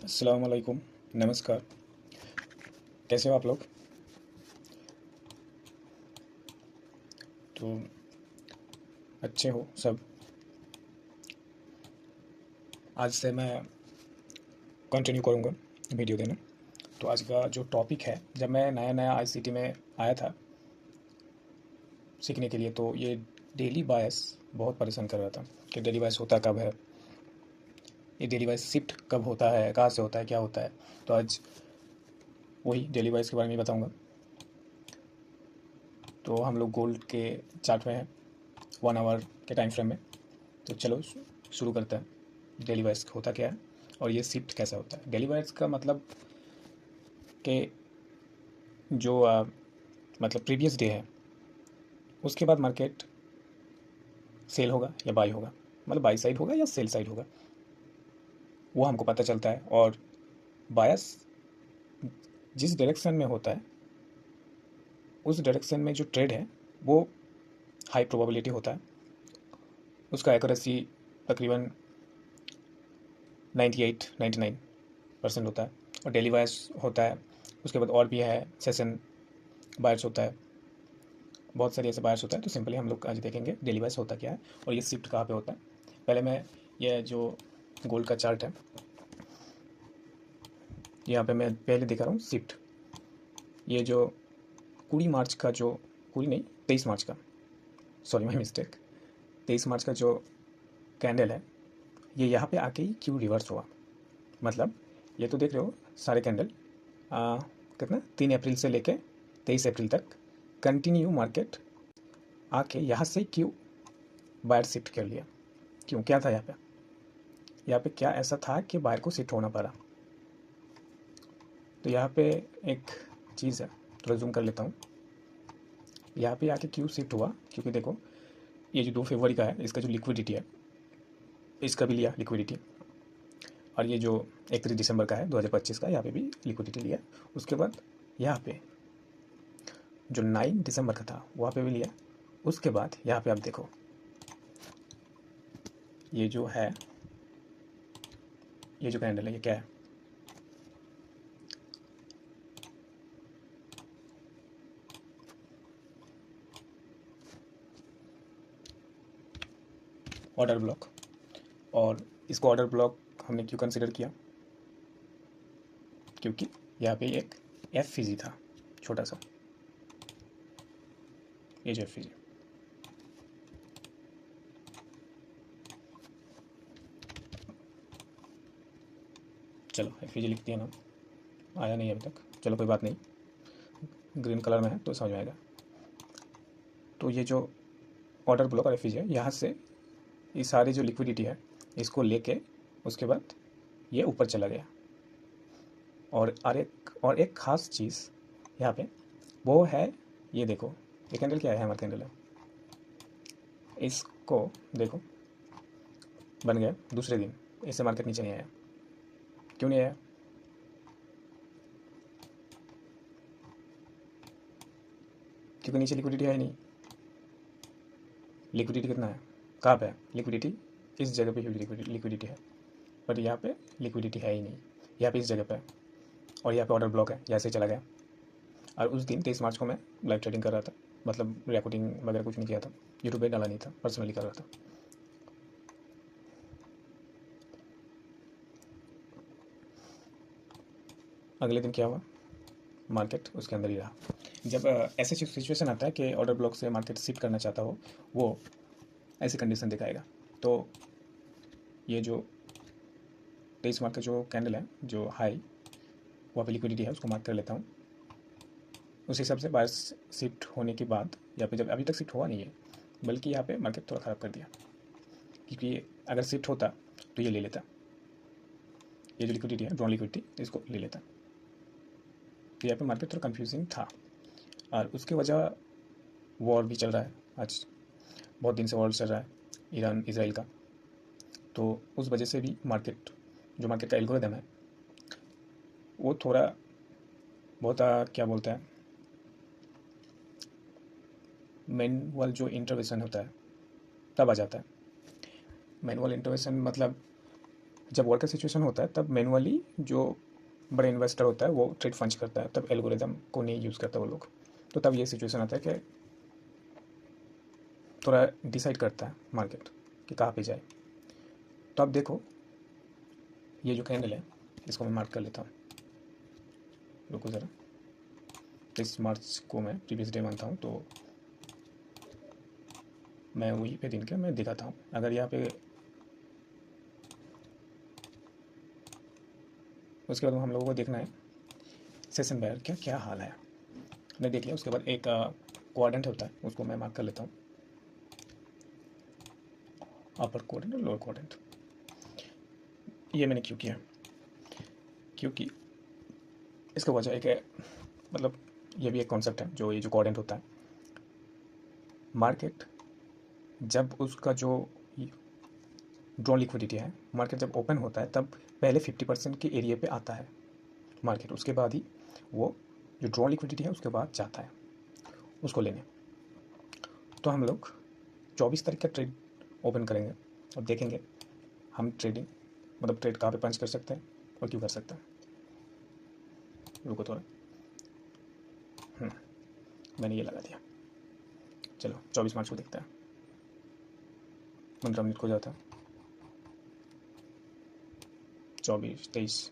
अस्सलाम वालेकुम। नमस्कार। कैसे हो आप लोग? तो अच्छे हो सब? आज से मैं कंटिन्यू करूँगा वीडियो देना। तो आज का जो टॉपिक है, जब मैं नया नया आईसीटी में आया था सीखने के लिए, तो ये डेली बायस बहुत परेशान कर रहा था कि डेली बायस होता कब है, ये डेली बायस शिफ्ट कब होता है, कहाँ से होता है, क्या होता है। तो आज वही डेली बायस के बारे में बताऊँगा। तो हम लोग गोल्ड के चार्ट में हैं, 1 आवर के टाइम फ्रेम में। तो चलो शुरू करते हैं। डेली वाइज होता क्या है और ये शिफ्ट कैसा होता है। डेली वाइज का मतलब कि जो मतलब प्रीवियस डे है उसके बाद मार्केट सेल होगा या बाई होगा, मतलब बाई साइड होगा या सेल साइड होगा, वो हमको पता चलता है। और बायस जिस डायरेक्शन में होता है उस डायरेक्शन में जो ट्रेड है वो हाई प्रोबेबिलिटी होता है, उसका एक्यूरेसी तकरीबन 98-99% होता है। और डेली वाइज होता है। उसके बाद और भी है, सेशन बायर्स होता है, बहुत सारे ऐसे बायर्स होता है। तो सिंपली हम लोग आज देखेंगे डेली वाइज होता क्या है और ये शिफ्ट कहाँ पे होता है। पहले मैं ये जो गोल्ड का चार्ट है यहाँ पे मैं पहले दिखा रहा हूँ शिफ्ट। ये जो 20 मार्च का, जो 20 नहीं 23 मार्च का, सॉरी माई मिस्टेक, 23 मार्च का जो कैंडल है ये यहाँ पे आके ही क्यों रिवर्स हुआ। मतलब ये तो देख रहे हो सारे कैंडल कितना 3 अप्रैल से लेके 23 अप्रैल तक कंटिन्यू मार्केट आके यहाँ से क्यों बायर शिफ्ट कर लिया। क्यों, क्या था यहाँ पे क्या ऐसा था कि बायर को शिफ्ट होना पड़ा। तो यहाँ पे एक चीज़ है, थोड़ा जूम कर लेता हूँ। यहाँ पे आके क्यों शिफ्ट हुआ, क्योंकि देखो ये जो 2 फरवरी का है इसका जो लिक्विडिटी है इसका भी लिया लिक्विडिटी। और ये जो 31 दिसंबर का है 2025 का, यहाँ पे भी लिक्विडिटी लिया। उसके बाद यहाँ पे जो 9 दिसंबर का था वहाँ पे भी लिया। उसके बाद यहाँ पे आप देखो ये जो है, ये जो कैंडल है ये क्या है, ऑर्डर ब्लॉक। और इसको ऑर्डर ब्लॉक हमने क्यों कंसिडर किया, क्योंकि यहाँ पे एक एफ था छोटा सा, ये जो एफ। चलो एफ लिख दिया ना, आया नहीं अभी तक, चलो कोई बात नहीं, ग्रीन कलर में है तो समझ में आएगा। तो ये जो ऑर्डर ब्लॉक और एफ है, यहाँ से ये सारी जो लिक्विडिटी है इसको लेके उसके बाद ये ऊपर चला गया। और एक ख़ास चीज़ यहाँ पे वो है, ये देखो ये कैंडल क्या है, हमारा कैंडल है, इसको देखो बन गया दूसरे दिन, इससे मार्केट नीचे नहीं आया। क्यों नहीं आया, क्योंकि नीचे लिक्विडिटी है नहीं। लिक्विडिटी कितना है, कहाँ पे है लिक्विडिटी, इस जगह पे लिक्विडिटी है, बट यहाँ पे लिक्विडिटी है ही नहीं, यहाँ पे इस जगह पे है। और यहाँ पे ऑर्डर ब्लॉक है, यहाँ से चला गया। और उस दिन 23 मार्च को मैं लाइव ट्रेडिंग कर रहा था, मतलब रिकॉर्डिंग वगैरह कुछ नहीं किया था, यूट्यूब पे डाला नहीं था, पर्सनली कर रहा था। अगले दिन क्या हुआ, मार्केट उसके अंदर ही रहा। जब ऐसे सिचुएशन आता है कि ऑर्डर ब्लॉक से मार्केट शिफ्ट करना चाहता हो, वो ऐसी कंडीशन दिखाएगा। तो ये जो 23 मार्च का जो कैंडल है, जो हाई वहाँ पे लिक्विडिटी है, उसको मार्क कर लेता हूँ। उस हिसाब से बायर शिफ्ट होने के बाद यहाँ पे, जब अभी तक शिफ्ट हुआ नहीं है बल्कि यहाँ पे मार्केट थोड़ा ख़राब कर दिया, क्योंकि अगर शिफ्ट होता तो ये ले लेता, ये जो लिक्विडिटी है ड्रॉन लिक्विडिटी इसको ले लेता। तो यहाँ पे मार्केट थोड़ा कंफ्यूजिंग था। और उसके वजह वॉर भी चल रहा है, आज बहुत दिन से वॉर चल रहा है ईरान इसराइल का। तो उस वजह से भी मार्केट, जो मार्केट का एल्गोरिदम है वो थोड़ा बहुत क्या बोलते हैं, मैनुअल जो इंटरवेंशन होता है तब आ जाता है। मैनुअल इंटरवेंशन मतलब जब वर्कर सिचुएशन होता है तब मैनुअली जो बड़े इन्वेस्टर होता है वो ट्रेड फंच करता है, तब एल्गोरिदम को नहीं यूज़ करता वो लोग। तो तब ये सिचुएशन आता है कि थोड़ा डिसाइड करता है मार्केट कि कहाँ पे जाए। तो अब देखो ये जो कैंडल है इसको मैं मार्क कर लेता हूँ, रुको ज़रा। 23 मार्च को मैं प्रीवियस डे मानता हूँ, तो मैं वही पे दिन के मैं दिखाता हूँ। अगर यहाँ पे उसके बाद हम लोगों को देखना है सेशन बायर क्या क्या हाल है। मैं देख लिया, उसके बाद एक क्वाड्रेंट होता है उसको मैं मार्क कर लेता हूँ, अपर क्वाड्रेंट और लोअर क्वाड्रेंट। ये मैंने क्यों किया, क्योंकि इसका वजह एक है, मतलब ये भी एक कॉन्सेप्ट है जो ये जो क्वाड्रेंट होता है, मार्केट जब उसका जो ड्रॉ लिक्विडिटी है, मार्केट जब ओपन होता है तब पहले 50% के एरिया पे आता है मार्केट, उसके बाद ही वो जो ड्रॉ लिक्विडिटी है उसके बाद जाता है उसको लेने। तो हम लोग 24 तारीख का ट्रेड ओपन करेंगे और देखेंगे हम ट्रेडिंग मतलब ट्रेड कहाँ पे पंच कर सकते हैं और क्यों कर सकते हैं। रुको थोड़ा, मैंने ये लगा दिया। चलो 24 मार्च को देखते हैं। 15 मिनट हो जाता है। 24 23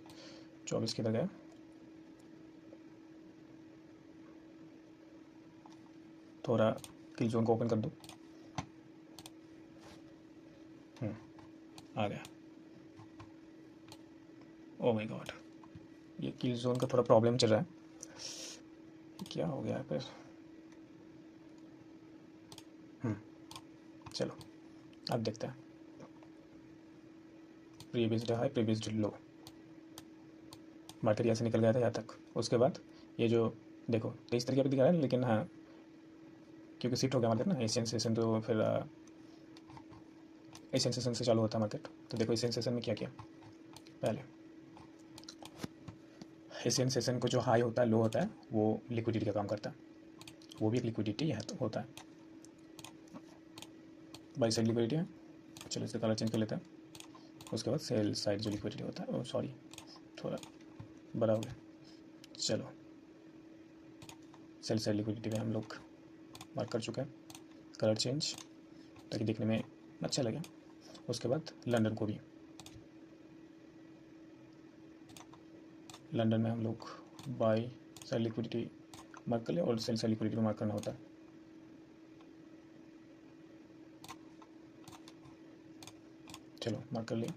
24 किधर गया, थोड़ा किल जोन को ओपन कर दो। आ गया। ओ माय गॉड, ये किल जोन का थोड़ा प्रॉब्लम चल रहा है, क्या हो गया है फिर। चलो अब देखते हैं। Previous day high previous day लो, मार्केट यहाँ से निकल गया था यहाँ तक। उसके बाद ये जो देखो 23 तरीके पे दिखा रहा है, लेकिन हाँ क्योंकि शिफ्ट हो गया मार्केट ना एशियन सेशन, तो फिर एशियन सेशन से चालू होता है मार्केट। तो देखो एशियन सेशन में क्या किया, पहले एशियन सेशन को जो हाई होता है लो होता है वो लिक्विडिटी का काम करता है, वो भी एक लिक्विडिटी है तो होता है, बाई साइड लिक्विडिटी है। चलो इसका कलर चेंज कर लेते हैं। उसके बाद सेल साइड जो लिक्विडिटी होता है, सॉरी थोड़ा बड़ा हो गया। चलो सेल साइड लिक्विडिटी में हम लोग मार्क कर चुके हैं, कलर चेंज ताकि देखने में अच्छा लगे। उसके बाद लंदन को भी, लंदन में हम लोग बाई साइड लिक्विडिटी मार्क कर लिया और सेल साइड लिक्विडिटी में मार्क करना होता है। चलो मार्क कर लिया।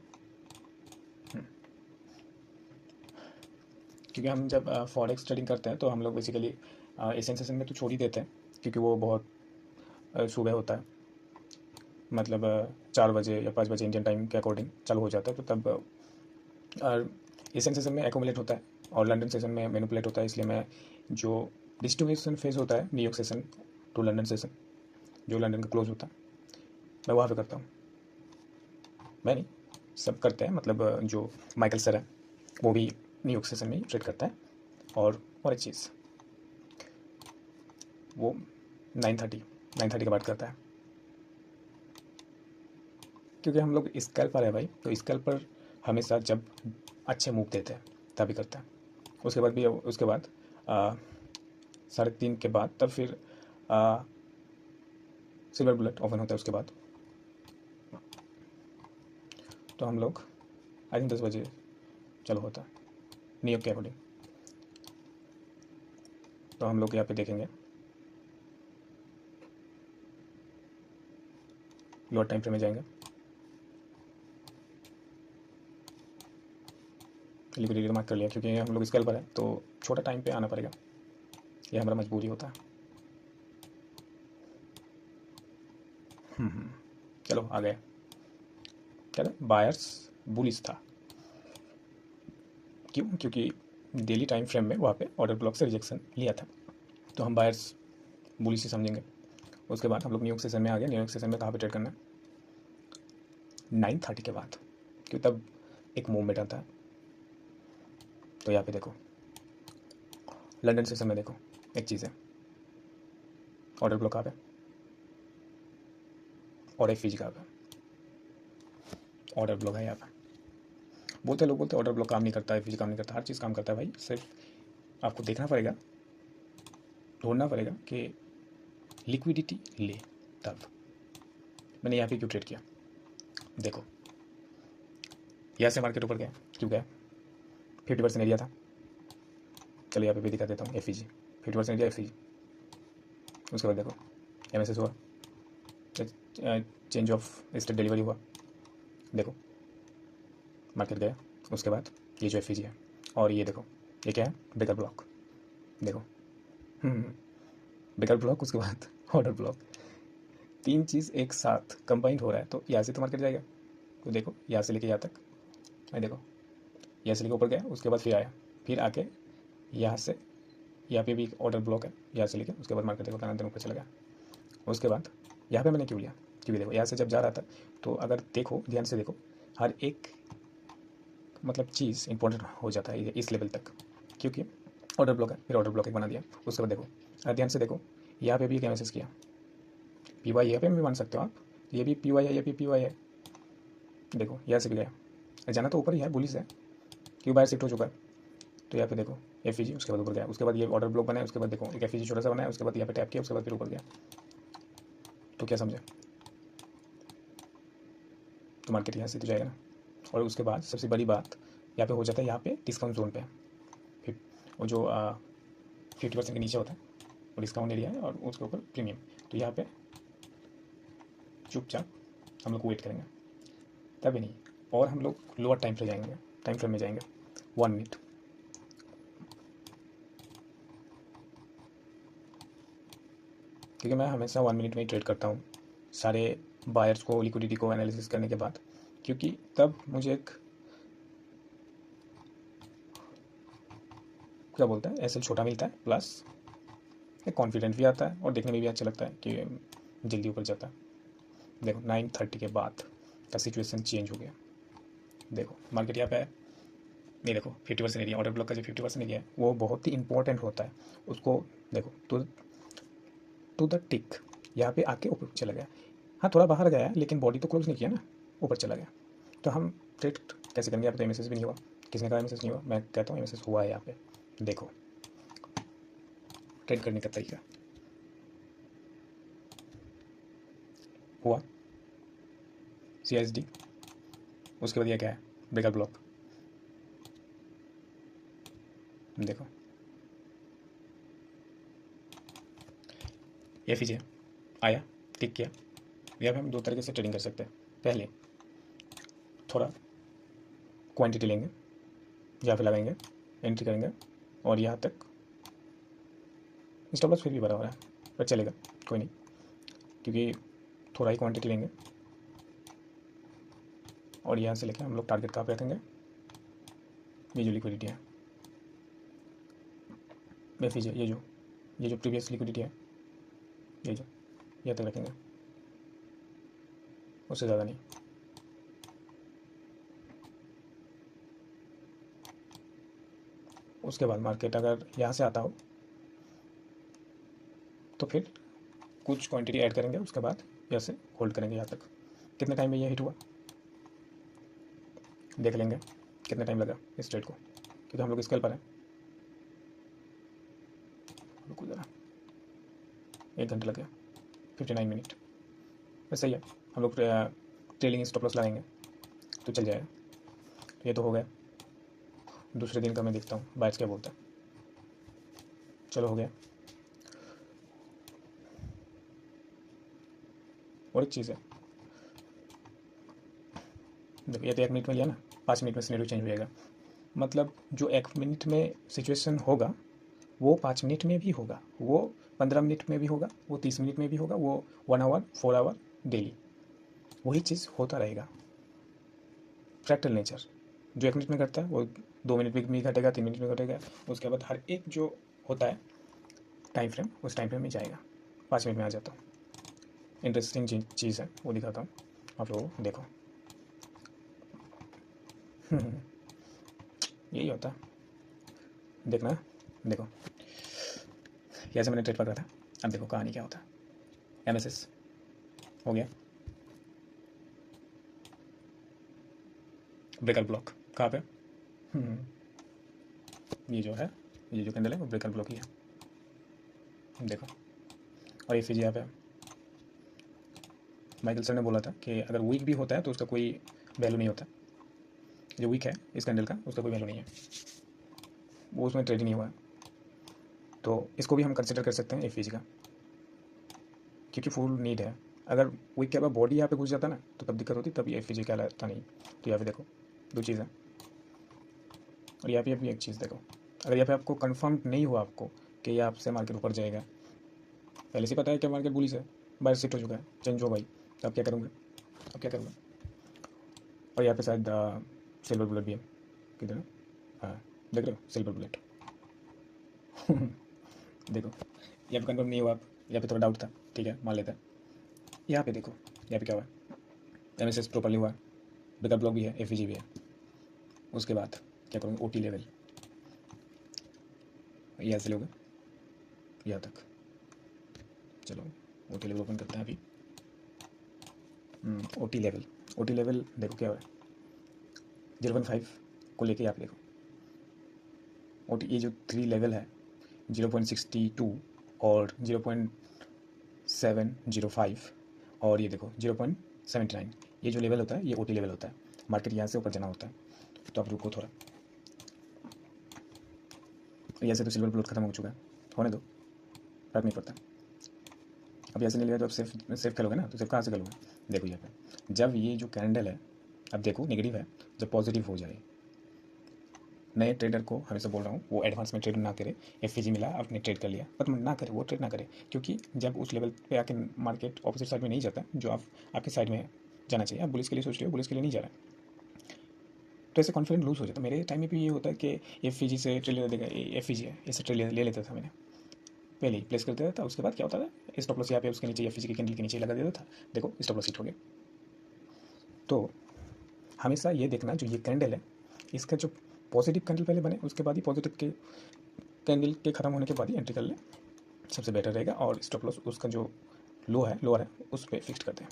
क्योंकि हम जब फॉरेक्स ट्रेडिंग करते हैं तो हम लोग बेसिकली एशियन सेशन में तो छोड़ ही देते हैं, क्योंकि वो बहुत सुबह होता है, मतलब 4 बजे या 5 बजे इंडियन टाइम के अकॉर्डिंग चालू हो जाता है। तो तब एशियन सेशन में एक्यूमुलेट होता है और लंदन सेशन में मैनिपुलेट होता है। इसलिए मैं जो डिस्ट्रीब्यूशन फेज होता है New York session to London session, जो लंदन का क्लोज होता है, मैं वहाँ पे करता हूँ। मैं नहीं, सब करते हैं, मतलब जो माइकल सर है वो भी न्यूयॉर्क सेशन में ही ट्रेड करता है। और एक चीज़ वो 9:30 के बाद करता है, क्योंकि हम लोग स्कैल्पर है भाई, तो स्कैल्पर हमेशा जब अच्छे मूव देते हैं तभी करता है। उसके बाद भी, उसके बाद 3:30 के बाद तब फिर सिल्वर बुलेट ओपन होता है उसके बाद। तो हम लोग आई थिंक 10 बजे चलो होता है न्यूयॉर्क के अकॉर्डिंग। तो हम लोग यहाँ पे देखेंगे लोअर टाइम फ्रेम में जाएंगे, लिक्विडिटी मार्क कर लिया, क्योंकि हम लोग स्कैल्पर है तो छोटा टाइम पे आना पड़ेगा, ये हमारा मजबूरी होता है। चलो आ गए। क्या था, बायर्स बुलिश था, क्यों, क्योंकि डेली टाइम फ्रेम में वहाँ पे ऑर्डर ब्लॉक से रिजेक्शन लिया था, तो हम बायर्स बुलिश ही समझेंगे। उसके बाद हम लोग न्यूयॉर्क सेशन में आ गए। न्यूयॉर्क सेशन में कहाँ पे ट्रेड करना है, 9:30 के बाद, क्योंकि तब एक मूवमेंट आता है। तो यहाँ पे देखो लंदन सेशन में देखो एक चीज़ है, ऑर्डर ब्लॉक कहाँ पे और एक फीज कहाँ पे, ऑर्डर ब्लॉक है यहाँ पे। लोग बोलते हैं ऑर्डर ब्लॉक काम नहीं करता, एफईजी काम नहीं करता, हर चीज़ काम करता है भाई। सिर्फ आपको देखना पड़ेगा, ढूंढना पड़ेगा कि लिक्विडिटी ले। तब मैंने यहाँ पे क्यों ट्रेड किया, देखो यहाँ से मार्केट ऊपर गया, क्यों गया, 50% एरिया था। चलो यहाँ पे भी दिखा देता हूँ, एफईजी 50% एरिया एफईजी। उसके बाद देखो एमएसएस हुआ, चेंज ऑफ स्टेट डिलीवरी हुआ, देखो मार्केट गया। उसके बाद ये जो एफईजी है और ये देखो ये क्या है, ब्रेकर ब्लॉक, देखो ब्रेकर ब्लॉक, उसके बाद ऑर्डर ब्लॉक, 3 चीज़ एक साथ कंबाइंड हो रहा है। तो यहाँ से तो मार्केट जाएगा। तो देखो यहाँ से लेके यहाँ तक, देखो यहाँ से लेके ऊपर गया, उसके बाद फिर आया, फिर आके यहाँ से यहाँ पे भी ऑर्डर ब्लॉक है, यहाँ से लेके उसके बाद मार्केट देखो दिन ऊपर चला गया। उसके बाद यहाँ पे मैंने क्यों लिया, क्योंकि देखो यहाँ से जब जा रहा था, तो अगर देखो ध्यान से देखो, हर एक मतलब चीज़ इंपॉर्टेंट हो जाता है इस लेवल तक, क्योंकि ऑर्डर ब्लॉक है, फिर ऑर्डर ब्लॉक एक बना दिया। उसके बाद देखो ध्यान से देखो, यहाँ पे भी क्या मैसेज किया, पी वाई, यहाँ पे भी मान सकते हो आप, ये भी पी वाई है, ये भी पी वाई है। देखो यहाँ से भी गया, जाना तो ऊपर ही है, बुलिस है, क्यों बाहर शिफ्ट हो चुका है। तो यहाँ पे देखो एफईजी, उसके बाद ऊपर गया, उसके बाद ये ऑर्डर ब्लॉक बनाया, उसके बाद देखो एक एफईजी छोटा सा बनाया, उसके बाद यहाँ पे टैप किया, उसके बाद फिर ऊपर गया। तो क्या समझे, तो मार्केट यहाँ से तो जाएगा ना। और उसके बाद सबसे बड़ी बात यहाँ पे हो जाता है, यहाँ पे डिस्काउंट जोन पे फिर वो जो 50% के नीचे होता है वो डिस्काउंट एरिया है, और उसके ऊपर प्रीमियम। तो यहाँ पे चुपचाप हम लोग वेट करेंगे, तभी नहीं, और हम लोग लोअर टाइम फ्रेम में जाएंगे 1 मिनट। क्योंकि मैं हमेशा 1 मिनट में ही ट्रेड करता हूँ सारे बायर्स को लिक्विडिटी को एनालिसिस करने के बाद, क्योंकि तब मुझे एक क्या बोलते हैं एसएल छोटा मिलता है, प्लस एक कॉन्फिडेंट भी आता है और देखने में भी अच्छा लगता है कि जल्दी ऊपर जाता है। देखो 9:30 के बाद का सिचुएशन चेंज हो गया। देखो मार्केट यहाँ पे है, नहीं देखो 50% एरिया, ऑर्डर ब्लॉक का जो 50% एरिया है वो बहुत ही इंपॉर्टेंट होता है, उसको देखो टू द टिक यहाँ पे आके ऊपर चला गया। हाँ थोड़ा बाहर गया लेकिन बॉडी तो क्लोज नहीं किया ना, ऊपर चला गया। तो हम ट्रेड कैसे करेंगे, यहाँ पे तो एमएसएस भी नहीं हुआ, किसने कहा एमएसएस नहीं हुआ, मैं कहता हूँ एमएसएस हुआ है। यहाँ पे देखो ट्रेड करने का तरीका हुआ, CSD, उसके बाद ये क्या है, ब्रेकर ब्लॉक, देखो एफईजी आया, टिक किया। यहाँ पे हम 2 तरीके से ट्रेडिंग कर सकते हैं। पहले थोड़ा क्वांटिटी लेंगे, यहाँ पे लगाएंगे, एंट्री करेंगे, और यहाँ तक स्टॉप लॉस फिर भी बड़ा हो रहा है पर चलेगा, कोई नहीं, क्योंकि थोड़ा ही क्वांटिटी लेंगे। और यहाँ से लेकर हम लोग टारगेट कहाँ पे रखेंगे, ये जो लिक्विडिटी है एफईजी, ये जो प्रीवियस लिक्विडिटी है, ये जो यहाँ तक रखेंगे, उससे ज़्यादा नहीं। उसके बाद मार्केट अगर यहाँ से आता हो तो फिर कुछ क्वांटिटी ऐड करेंगे, उसके बाद यहाँ से होल्ड करेंगे यहाँ तक। कितने टाइम में ये हिट हुआ देख लेंगे, कितना टाइम लगा इस ट्रेड को, क्योंकि हम लोग स्केल पर हैं। रुको ज़रा, 1 घंटा लग गया, 59 मिनट, बस सही है। हम लोग ट्रेलिंग स्टॉप लॉस लगाएंगे तो चल जाएगा। ये तो हो गया। दूसरे दिन का मैं देखता हूँ बायर्स क्या बोलता है। चलो हो गया। और एक चीज़ है, देखो ये तो 1 मिनट में लिया ना, 5 मिनट में सिनेरियो चेंज हो जाएगा। मतलब जो 1 मिनट में सिचुएशन होगा वो 5 मिनट में भी होगा, वो 15 मिनट में भी होगा, वो 30 मिनट में भी होगा, वो 1 आवर 4 आवर डेली वही चीज़ होता रहेगा। फ्रैक्टल नेचर जो 1 मिनट में घटता है वो 2 मिनट में भी घटेगा, 3 मिनट में घटेगा। उसके बाद हर एक जो होता है टाइम फ्रेम, उस टाइम फ्रेम में जाएगा। 5 मिनट में आ जाता हूँ। इंटरेस्टिंग चीज़ है वो दिखाता हूँ आप लोगों को, देखो यही होता है, देखना। देखो जैसे मैंने ट्रेड पकड़ा था, अब देखो कहानी क्या होता है। एमएसएस हो गया, ब्रेकर ब्लॉक कहाँ पे? ये जो है, ये जो कैंडल है वो ब्रेकर ब्लॉक ही है, देखो। और ये फिर यहाँ पे माइकल सर ने बोला था कि अगर वीक भी होता है तो उसका कोई वैल्यू नहीं होता। जो वीक है इस कैंडल का उसका कोई वैल्यू नहीं है, वो उसमें ट्रेड ही नहीं हुआ है। तो इसको भी हम कंसिडर कर सकते हैं एफ का, क्योंकि फुल नीड है। अगर वीक के बाद बॉडी यहाँ पे घुस जाता ना तो तब दिक्कत होती, तब ये एफ कहलाता नहीं। तो यहाँ पे देखो दो चीज़ है। और यहाँ पे अभी एक चीज़ देखो, अगर यहाँ पे आपको कंफर्म नहीं हुआ आपको कि ये आपसे मार्केट ऊपर जाएगा, पहले से पता है कि मार्केट बुलिश है, बाहर शिफ्ट हो चुका है, चेंज हो भाई, तो आप क्या करोगे? अब क्या करूँगा? और यहाँ पे शायद सिल्वर बुलेट भी है, किधर है? हाँ देख रहे हो सिल्वर बुलेट। देखो यहाँ पे कंफर्म नहीं हुआ आप, यहाँ पे थोड़ा डाउट था, ठीक है मान लेते हैं। यहाँ पे देखो, यहाँ पे क्या हुआ, एमएसएस प्रॉपर्ली हुआ, ब्रेकअप ब्लॉक भी है, एफईजी भी है। उसके बाद क्या करूँगा? ओटी लेवल, यहाँ से लोगे यहाँ तक। चलो ओटी लेवल ओपन करते हैं अभी। ओटी लेवल देखो क्या हुआ है, 0.5 को लेके आप देखो। ओटी ये जो 3 लेवल है 0.62 और 0.705 और ये देखो 0.79, ये जो लेवल होता है ये ओटी लेवल होता है। मार्केट यहाँ से ऊपर जाना होता है, तो आप रुको थोड़ा। यहाँ से तो सिल्वर बुलेट खत्म हो चुका है, होने दो, फर्क नहीं पड़ता। अब यहाँ से नहीं लिया तो आप सेफ खेलोगे ना, तो सेफ कहाँ से खेलोगे? देखो यहाँ पे जब ये जो कैंडल है, अब देखो नेगेटिव है, जब पॉजिटिव हो जाए, नए ट्रेडर को हमेशा बोल रहा हूँ वो एडवांस में ट्रेड ना करे। एफईजी मिला आपने ट्रेड कर लिया, पर ना करे, वो ट्रेड ना करे, क्योंकि जब उस लेवल पे आके मार्केट ऑपोजिट साइड में नहीं जाता जो आपके साइड में जाना चाहिए। आप बुलिश के लिए सोच रहे हो, बुलिश के लिए नहीं जा रहा है, तो ऐसे कॉन्फिडेंस लूज हो जाता है। मेरे टाइम में भी ये होता है कि एफईजी से ट्रेड ले देगा, एफईजी है ऐसे ट्रेड ले लेता था मैंने, पहले ही प्लेस कर देता था। उसके बाद क्या होता था, स्टॉप लॉस यहाँ पे उसके नीचे एफईजी के कैंडल के नीचे लगा देता था, देखो स्टॉप लॉस हिट हो गया। तो हमेशा ये देखना जो ये कैंडल है इसका जो पॉजिटिव कैंडल पहले बने, उसके बाद ही पॉजिटिव के कैंडल के खत्म होने के बाद ही एंट्री कर ले, सबसे बेटर रहेगा। और स्टॉप लॉस उसका जो लो है, लोअर है, उस पर फिक्स करते हैं,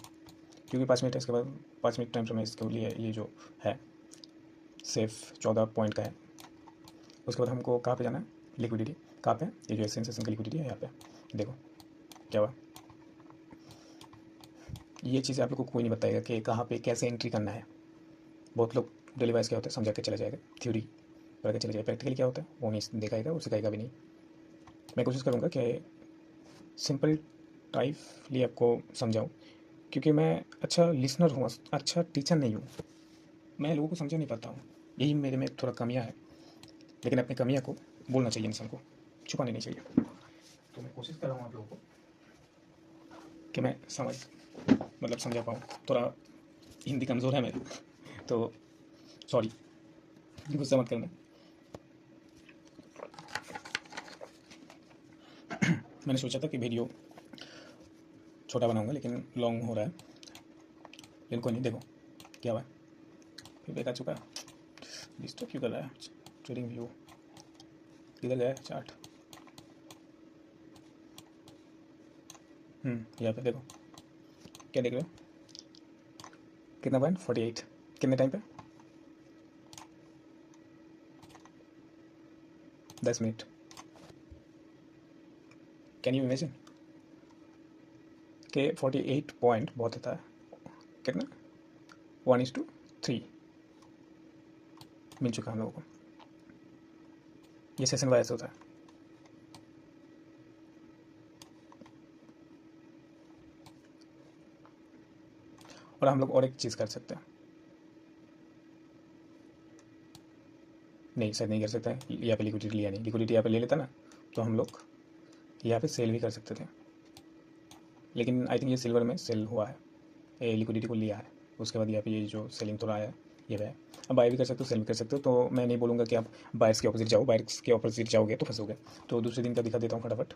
क्योंकि 5 मिनट है, इसके बाद 5 मिनट टाइम फ्रेम इसके लिए ये जो है सेफ 14 पॉइंट का है। उसके बाद हमको कहाँ पे जाना है? लिक्विडिटी कहाँ पे? ये जो एसेंस की लिक्विडिटी है यहाँ पे देखो क्या हुआ। ये चीज़ आप लोग को कोई नहीं बताएगा कि कहाँ पे कैसे एंट्री करना है। बहुत लोग डेली वाइज क्या होता है समझा के चला जाएगा, थ्योरी पढ़ के चला जाएगा, प्रैक्टिकली क्या होता है वो नहीं दिखाएगा, वो सिखाएगा भी नहीं। मैं कोशिश करूँगा कि सिंपल टाइपली आपको समझाऊँ, क्योंकि मैं अच्छा लिसनर हूँ, अच्छा टीचर नहीं हूँ, मैं लोगों को समझा नहीं पाता हूँ, यही मेरे में थोड़ा कमियाँ है। लेकिन अपनी कमियाँ को बोलना चाहिए, इंसान को छुपानी नहीं चाहिए। तो मैं कोशिश कर रहा हूँ आप लोगों को कि मैं समझा पाऊँ। थोड़ा हिंदी कमज़ोर है मेरा, तो सॉरी, गुस्सा मत करना। मैंने सोचा था कि वीडियो छोटा बनाऊंगा, लेकिन लॉन्ग हो रहा है, लेकिन कोई नहीं। देखो क्या हुआ, फिर बैक आ चुका है, डिस्टर्ब क्यों कर रहा है? ट्रेडिंग व्यू किधर गया? चार्ट यहाँ पे देखो क्या देख रहे हो, कितना पॉइंट 48, कितने टाइम पे? 10 मिनट। कैन यू इमेजिन कि 48 पॉइंट बहुत होता है, कितना 1:3 मिल चुका है हम लोगों को। ये सेशन वाइज होता है। और हम लोग और एक चीज़ कर सकते हैं, नहीं शायद नहीं कर सकते हैं, यहाँ पे लिक्विडिटी लिया नहीं, लिक्विडिटी यहाँ पे ले लेता ना तो हम लोग यहाँ पे सेल भी कर सकते थे, लेकिन आई थिंक ये सिल्वर में सेल हुआ है, ये लिक्विडिटी को लिया है। उसके बाद यहाँ पे ये जो सेलिंग थोड़ा आया ये है। अब बाय भी कर सकते हो, सेल भी कर सकते हो, तो मैं नहीं बोलूँगा कि आप बायर्स के ऑपोजिट जाओ, बायर्स के ऑपोजिट जाओगे तो फंसोगे। तो दूसरे दिन का दिखा देता हूँ फटाफट।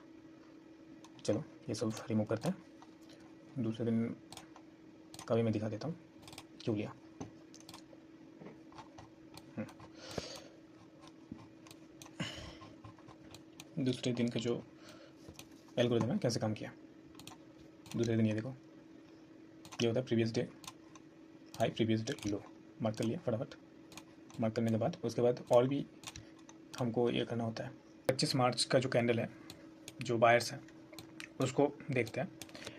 चलो ये सब रिमूव करते हैं, दूसरे दिन का भी मैं दिखा देता हूँ क्यों लिया। दूसरे दिन का जो एल्गोरिथम है कैसे काम किया, दूसरे दिन ये देखो ये होता है previous day high, previous day लो, मार्क कर लिया फटाफट। मार्क करने के बाद उसके बाद और भी हमको ये करना होता है। 25 मार्च का जो कैंडल है, जो बायर्स है उसको देखते हैं।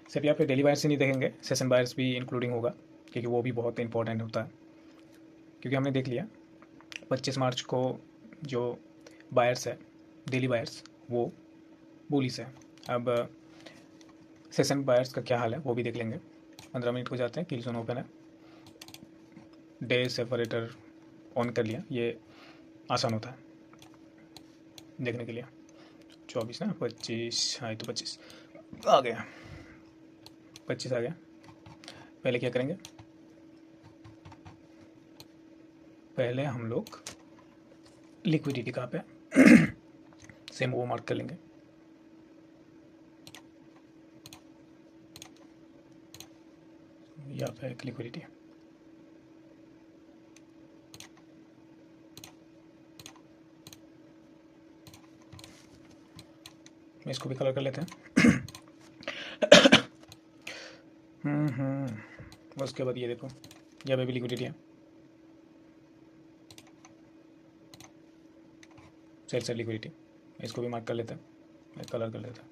सिर्फ यहाँ पे डेली बायर्स ही नहीं देखेंगे, सेशन बायर्स भी इंक्लूडिंग होगा, क्योंकि वो भी बहुत इंपॉर्टेंट होता है। क्योंकि हमने देख लिया 25 मार्च को जो बायर्स है, डेली बायर्स, वो बुलिश है। अब सेशन बायर्स का क्या हाल है वो भी देख लेंगे। 15 मिनट को जाते हैं, किल जोन ओपन है, डे सेपरेटर ऑन कर लिया, ये आसान होता है देखने के लिए। 24 ना 25, हाँ तो 25 आ गया, 25 आ गया। पहले क्या करेंगे, पहले हम लोग लिक्विडिटी कहाँ पे सेम वो मार्क कर लेंगे। यहाँ पे एक लिक्विडिटी, इसको भी कलर कर लेते हैं। उसके बाद ये देखो, यहाँ पे भी लिक्विडिटी है, सेल से लिक्विडिटी, इसको भी मार्क कर लेते हैं, कलर कर लेते हैं।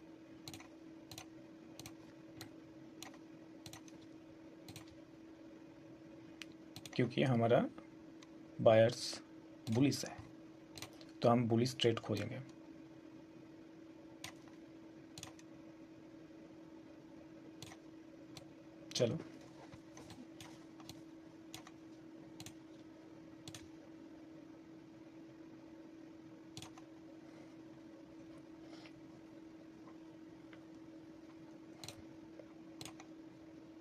क्योंकि हमारा बायर्स बुलिश है तो हम बुलिश ट्रेड खोजेंगे। चलो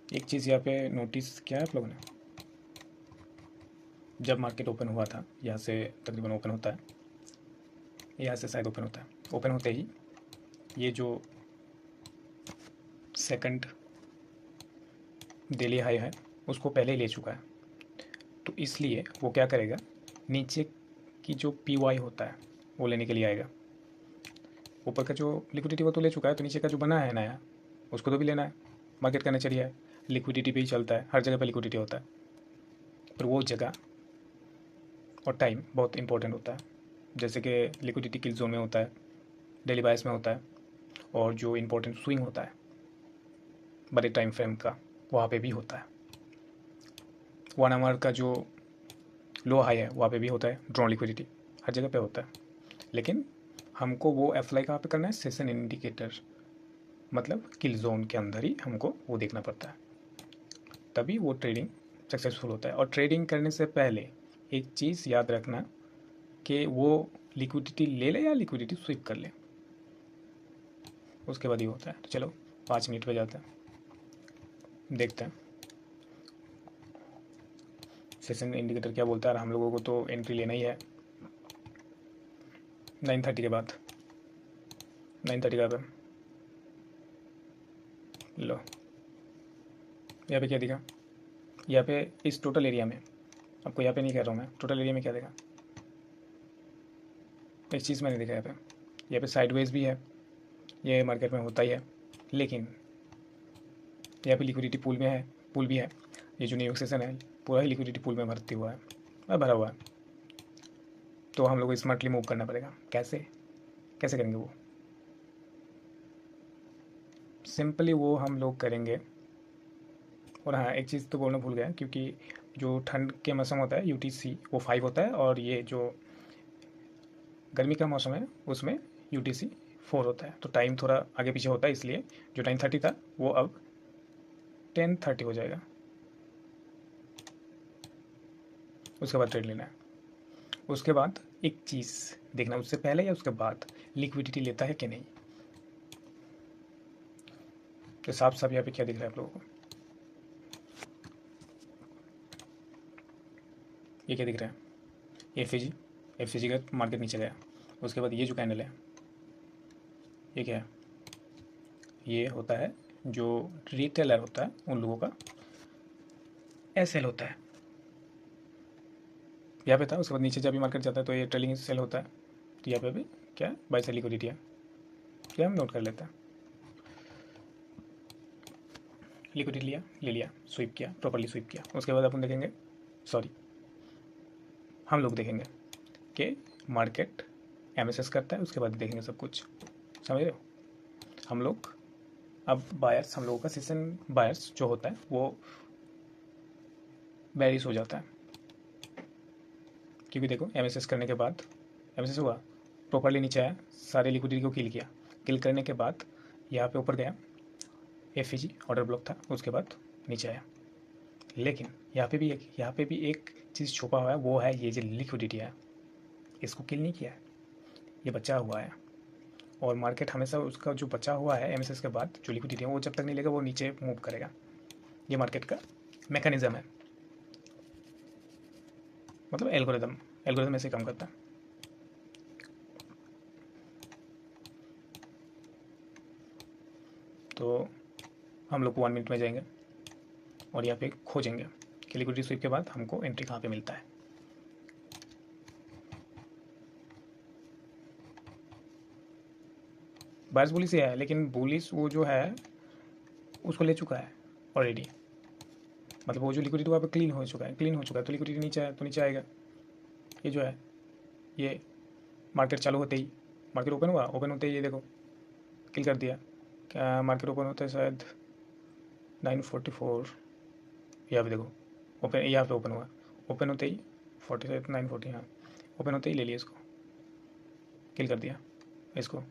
एक चीज़ यहाँ पे नोटिस किया है आप लोगों ने, जब मार्केट ओपन हुआ था, यहाँ से तकरीबन ओपन होता है, यहाँ से शायद ओपन होता है, ओपन होते ही ये जो सेकंड डेली हाई है उसको पहले ही ले चुका है, तो इसलिए वो क्या करेगा, नीचे की जो PY होता है वो लेने के लिए आएगा। ऊपर का जो लिक्विडिटी वो तो ले चुका है, तो नीचे का जो बना है नया उसको तो भी लेना है। मार्केट का नेचर है, लिक्विडिटी पे ही चलता है, हर जगह पे लिक्विडिटी होता है, पर वो जगह और टाइम बहुत इंपॉर्टेंट होता है। जैसे कि लिक्विडिटी किल जोन में होता है, डेली बायस में होता है, और जो इंपॉर्टेंट स्विंग होता है बड़े टाइम फ्रेम का, वहाँ पे भी होता है। 1 आवर का जो लो हाई है वहाँ पे भी होता है, ड्रॉ लिक्विडिटी हर जगह पे होता है। लेकिन हमको वो अप्लाई कहाँ पे करना है, सेशन इंडिकेटर, मतलब किल जोन के अंदर ही हमको वो देखना पड़ता है, तभी वो ट्रेडिंग सक्सेसफुल होता है। और ट्रेडिंग करने से पहले एक चीज़ याद रखना कि वो लिक्विडिटी ले ले या लिक्विडिटी स्विप कर ले, उसके बाद ही होता है। तो चलो 5 मिनट पे जाते हैं, देखते हैं सेशन इंडिकेटर क्या बोलता है। और हम लोगों को तो एंट्री लेना ही है 9:30 के बाद। 9:30 का पे लो, यहाँ पे क्या दिखा, यहाँ पे इस टोटल एरिया में, आपको यहाँ पे नहीं कह रहा हूँ मैं, टोटल एरिया में क्या देखा, एक चीज़ मैंने देखा यहाँ पे साइडवेज भी है, ये मार्केट में होता ही है, लेकिन यहाँ पे लिक्विडिटी पूल में है, पूल भी है। ये जो न्यूयॉर्क सेशन है पूरा ही लिक्विडिटी पूल में भर्ती हुआ है, भरा हुआ है। तो हम लोग को स्मार्टली मूव करना पड़ेगा। कैसे कैसे करेंगे वो, सिंपली वो हम लोग करेंगे। और हाँ, एक चीज़ तो बोलना भूल गया, क्योंकि जो ठंड के मौसम होता है UTC वो 5 होता है, और ये जो गर्मी का मौसम है उसमें UTC 4 होता है, तो टाइम थोड़ा आगे पीछे होता है, इसलिए जो 9:30 था वो अब 10:30 हो जाएगा। उसके बाद ट्रेड लेना है। उसके बाद एक चीज़ देखना, उससे पहले या उसके बाद लिक्विडिटी लेता है कि नहीं। तो साफ साफ यहाँ पे क्या दिख रहा है आप लोगों को, ये क्या दिख रहा है, एफ का मार्केट नीचे गया। उसके बाद ये जो कैंडल है ये क्या है, ये होता है जो रिटेलर होता है उन लोगों का SL होता है, यहाँ पे था। उसके बाद नीचे जब भी मार्केट जाता है तो ये ट्रेलिंग सेल होता है, तो यहाँ पे भी क्या है, बाय सेल लिक्विडिटी है, तो हम नोट कर लेते हैं। लिक्विडिटी लिया, ले लिया, स्वीप किया, प्रॉपर्ली स्वीप किया। उसके बाद अपन देखेंगे, सॉरी हम लोग देखेंगे कि मार्केट एमएसएस करता है, उसके बाद देखेंगे सब कुछ, समझ रहे हो। हम लोग अब बायर्स, हम लोगों का सेशन बायर्स जो होता है वो बेरिश हो जाता है, क्योंकि देखो एमएसएस करने के बाद एमएसएस हुआ, प्रॉपरली नीचे आया, सारे लिक्विडिटी को किल किया, किल करने के बाद यहाँ पे ऊपर गया, एफईजी ऑर्डर ब्लॉक था, उसके बाद नीचे आया। लेकिन यहाँ पे भी एक चीज़ छुपा हुआ है, वो है ये जो लिक्विडिटी है, इसको किल नहीं किया है, ये बचा हुआ है। और मार्केट हमेशा उसका जो बचा हुआ है एमएसएस के बाद जो लिक्विडिटी है वो जब तक नहीं लेगा वो नीचे मूव करेगा। ये मार्केट का मैकेनिज्म है, मतलब एल्गोरिदम ऐसे काम करता है। तो हम लोग 1 मिनट में जाएंगे और यहाँ पे खोजेंगे कि लिक्विडिटी स्वीप के बाद हमको एंट्री कहाँ पे मिलता है। बायर्स बुलिश है, लेकिन बुलिश वो जो है उसको ले चुका है ऑलरेडी, मतलब वो जो लिक्विडिटी वहाँ पे क्लीन हो चुका है, तो लिक्विडिटी नीचे आया तो नीचे आएगा। ये जो है ये मार्केट चालू होते ही, मार्केट ओपन होते ही ये देखो किल कर दिया। क्या मार्केट ओपन होता है शायद 9:44, यहाँ पे देखो ओपन, यहाँ पे ओपन हुआ, ओपन होते ही 40 9:40, हाँ ओपन होते ही ले लिया, इसको किल कर दिया इसको।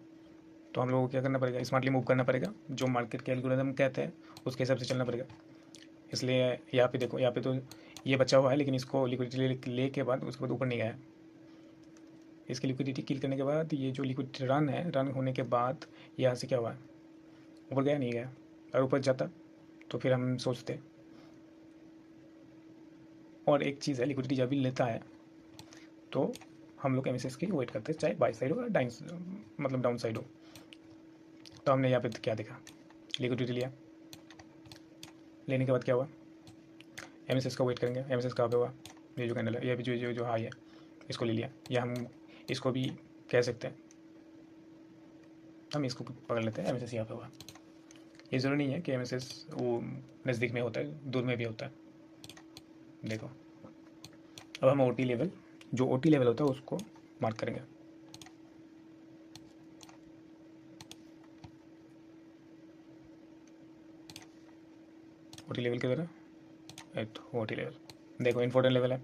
तो हम लोगों को क्या करना पड़ेगा, स्मार्टली मूव करना पड़ेगा, जो मार्केट के एल्गोरिदम कहते हैं उसके हिसाब से चलना पड़ेगा। इसलिए यहाँ पे देखो, यहाँ पे तो ये बचा हुआ है, लेकिन इसको लिक्विडिटी ले के बाद उसके बाद ऊपर नहीं गया। इसकी लिक्विडिटी किल करने के बाद ये जो लिक्विडिटी रन होने के बाद यहाँ से क्या हुआ, ऊपर गया नहीं गया। अगर ऊपर जाता तो फिर हम सोचते। और एक चीज़ है, लिक्विडिटी जब भी लेता है तो हम लोग एमएसएस की वेट करते हैं, चाहे बाई साइड हो या मतलब डाउन साइड हो। तो हमने यहाँ पे क्या देखा, लिक्विडिटी लिया, लेने के बाद क्या हुआ, एमएसएस का वेट करेंगे। एमएसएस कहाँ पे हुआ, ये जो कैंडल है, ये भी जो हाई है इसको ले लिया, या हम इसको भी कह सकते हैं, हम इसको पकड़ लेते हैं, एमएसएस यहाँ पे हुआ। ये ज़रूरी नहीं है कि एमएसएस वो नज़दीक में होता है, दूर में भी होता है। देखो अब हम ओटी लेवल, जो ओटी लेवल होता है उसको मार्क करेंगे। ओटी लेवल की तरह तो ओटी लेवल देखो इंपॉर्टेंट लेवल है,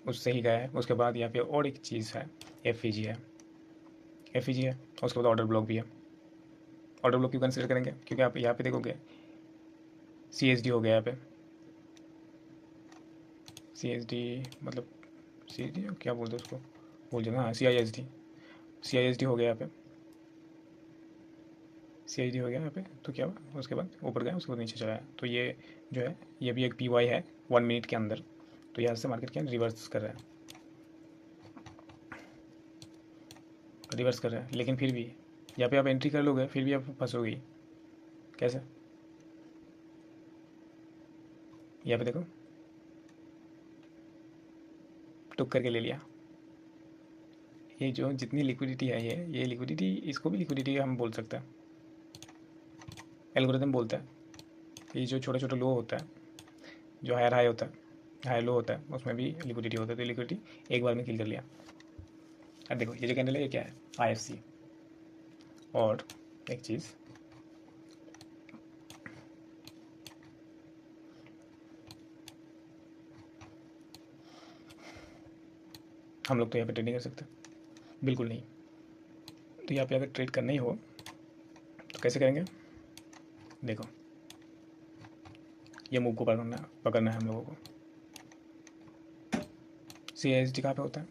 उससे ही गया है। उसके बाद यहाँ पे और एक चीज़ है, एफईजी है, उसके बाद ऑर्डर ब्लॉक भी है। ऑर्डर ब्लॉक क्यों कंसिडर करेंगे, क्योंकि आप यहाँ पे देखोगे सीएसडी हो गया, यहाँ पे सीएसडी मतलब सीएसडी क्या बोलते हैं उसको, बोल जाना, हाँ सीआईएसडी हो गया यहाँ पे, सीआईडी हो गया यहाँ पे। तो क्या हुआ, उसके बाद ऊपर गया, उसके बाद नीचे चला गया। तो ये जो है ये भी एक पीवाई है 1 मिनट के अंदर। तो यहाँ से मार्केट क्या रिवर्स कर रहा है, लेकिन फिर भी यहाँ पे आप एंट्री कर लोगे, फिर भी आप फंसोगे। कैसे, यहाँ पे देखो टुक करके ले लिया। ये जो जितनी लिक्विडिटी है, ये लिक्विडिटी, इसको भी लिक्विडिटी हम बोल सकते हैं, एल्गोरिथम बोलता है। ये जो छोटा छोटा लो होता है, जो हायर हाई होता है, हाई लो होता है, उसमें भी लिक्विडिटी होता है। तो लिक्विडिटी एक बार में किल कर लिया। अब देखो ये जो कैंडल है ये क्या है, आईएफसी। और एक चीज़, हम लोग तो यहाँ पे ट्रेडिंग कर सकते हैं, बिल्कुल नहीं। तो यहाँ पे अगर ट्रेड करना ही हो तो कैसे करेंगे, देखो ये मूव को पकड़ना है हम लोगों को। सीआईएसडी कहाँ पे होता है,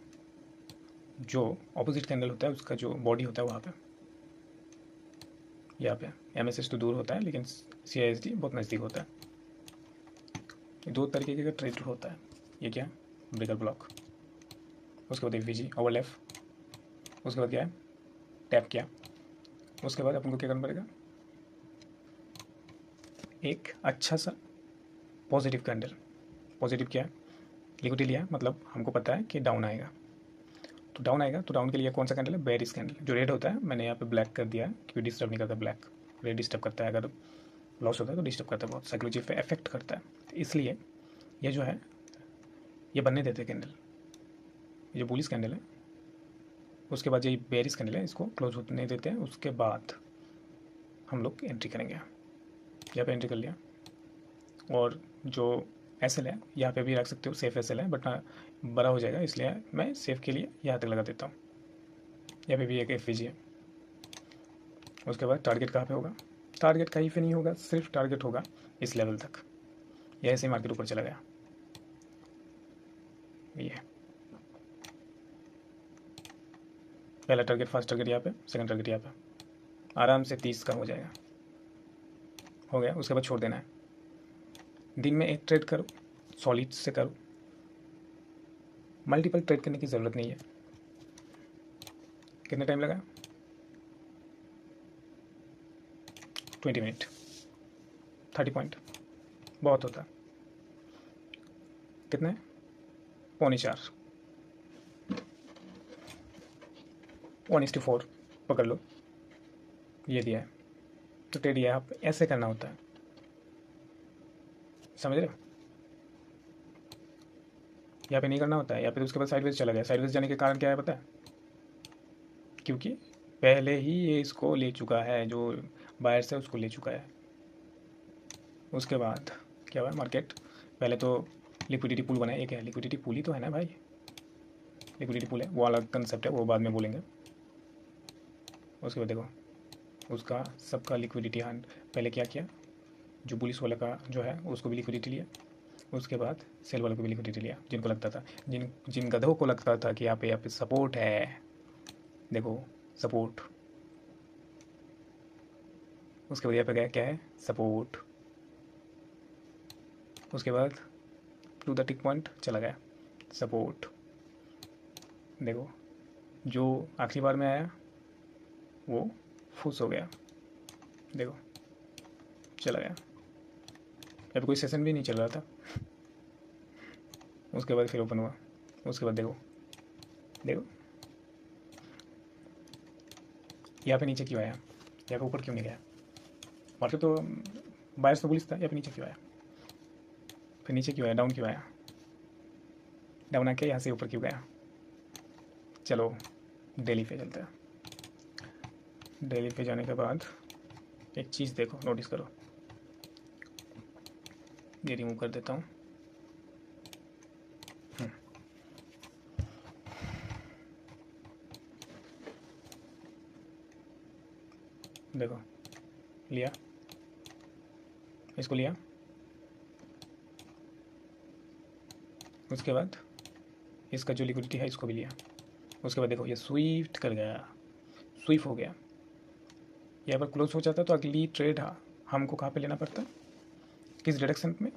जो ऑपोजिट कैंडल होता है उसका जो बॉडी होता है वहाँ पे, यहाँ पे। एमएसएस तो दूर होता है, लेकिन सीआईएसडी बहुत नज़दीक होता है। ये दो तरीके का ट्रेड होता है। ये क्या है, ब्रेकर ब्लॉक, उसके बाद एफवीजी ओवरलैप, उसके बाद क्या है, टैप किया। उसके बाद अपन को क्या करना पड़ेगा, एक अच्छा सा पॉजिटिव कैंडल। पॉजिटिव क्या है, लिक्विडिटी लिया, मतलब हमको पता है कि डाउन आएगा। तो डाउन के लिए कौन सा कैंडल है, बेरिश कैंडल। जो रेड होता है, मैंने यहाँ पे ब्लैक कर दिया है क्योंकि डिस्टर्ब नहीं करता ब्लैक, रेड डिस्टर्ब करता है, अगर लॉस होता है तो डिस्टर्ब करता है, बहुत साइकोलॉजी पे इफेक्ट करता है। तो इसलिए ये जो है ये बनने देते कैंडल, ये बुलिश कैंडल है, उसके बाद ये बेरिश कैंडल है, इसको क्लोज होने देते हैं, उसके बाद हम लोग एंट्री करेंगे। यहाँ पे एंट्री कर लिया, और जो एसएल है यहाँ पे भी रख सकते हो, सेफ एसएल है बट बड़ा हो जाएगा, इसलिए मैं सेफ के लिए यहाँ तक लगा देता हूँ। यहाँ पे भी एक एफवीजी है। उसके बाद टारगेट कहाँ पे होगा? टारगेट कहीं पे नहीं होगा, सिर्फ टारगेट होगा इस लेवल तक। यह ऐसे मार्केट ऊपर चला गया, ये पहला टारगेट, फर्स्ट टारगेट यहाँ पे, सेकंड टारगेट यहाँ पे, आराम से 30 का हो जाएगा, हो गया। उसके बाद छोड़ देना है। दिन में एक ट्रेड करो, सॉलिड से करो, मल्टीपल ट्रेड करने की ज़रूरत नहीं है। कितना टाइम लगा? 20 मिनट, 30 पॉइंट बहुत होता। कितने? 3.25, 1:4 पकड़ लो, ये दिया है। तो ट्रेड ये आप ऐसे करना होता है, समझ रहे हो? यहाँ पे नहीं करना होता है, यहाँ पे तो उसके बाद साइडवेज चला गया। साइडवेज जाने के कारण क्या है पता है? क्योंकि पहले ही ये इसको ले चुका है, जो बायर से उसको ले चुका है। उसके बाद क्या हुआ? मार्केट पहले तो लिक्विडिटी पूल बना है, एक है लिक्विडिटी पूल ही तो है ना भाई, लिक्विडिटी पूल है, वो अलग कंसेप्ट है, वो बाद में बोलेंगे। उसके बाद देखो उसका सबका लिक्विडिटी हैंड, पहले क्या किया, जो बुलिश वाला का जो है उसको भी लिक्विडिटी लिया, उसके बाद सेल वाले को भी लिक्विडिटी लिया, जिनको लगता था, जिन गधों को लगता था कि यहाँ पे सपोर्ट है, देखो सपोर्ट। उसके बाद यहाँ पे गया क्या है? सपोर्ट। उसके बाद टू द टिक पॉइंट चला गया, सपोर्ट। देखो जो आखिरी बार में आया वो फुस हो गया, देखो चला गया। अब कोई सेशन भी नहीं चल रहा था। उसके बाद फिर ओपन हुआ, उसके बाद देखो देखो यहाँ पे नीचे क्यों आया, यहाँ पे ऊपर क्यों नहीं गया? मार्केट तो बायर्स तो बुलिश था, यहाँ पे नीचे क्यों आया? फिर नीचे क्यों आया? डाउन क्यों आया? डाउन आके यहाँ से ऊपर क्यों गया? चलो डेली पे चलता है। डेली पे जाने के बाद एक चीज़ देखो, नोटिस करो, ये रिमूव कर देता हूँ। देखो लिया, इसको लिया, उसके बाद इसका जो लिक्विडिटी है इसको भी लिया। उसके बाद देखो ये स्विफ्ट कर गया, स्विफ्ट हो गया। यहाँ पर क्लोज हो जाता तो अगली ट्रेड हमको कहाँ पे लेना पड़ता, किस डायरेक्शन में?